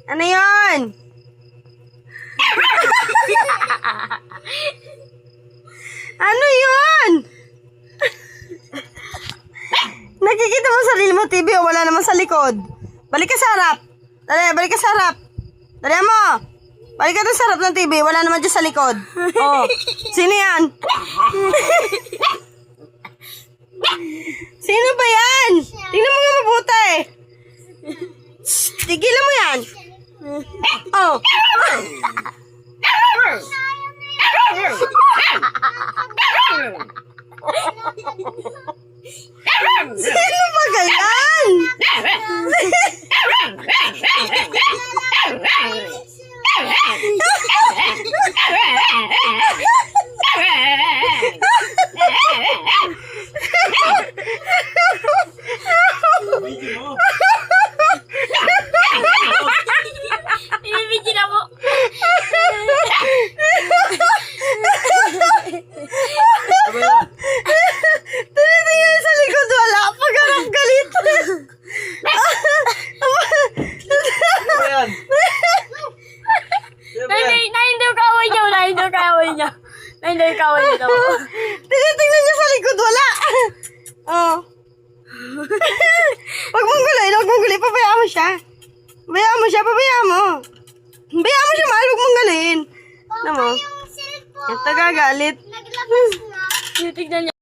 Ano yun? Ano yun? Nakikita mo sarili mo, TV, o wala naman sa likod. Balik ka sa harap. Dali, balik ka sa harap. Dali mo. Balik ka doon sa harap ng TV, wala naman dyan sa likod. Oh, sino yan? Sino ba yan? Tingnan mo nga mabuti. Tigilan mo yan. Oh. Sino ba ganyan? Ibibigyan ako. Tinitingnan sa likod, wala. Pagharap galit. Nahindaw kaway niya. Nahindaw kaway niya. Nahindaw kaway niya daw. Tinitingnan niya sa likod, wala. Oh. Huwag mong gulay, huwag mong gulay. Pabayaan mo siya. Pabayaan mo siya, pabayaan mo. Pabayaan mo siya, mahal. Huwag mong galuin. Ano mo? Ito gagalit. Tignan niya.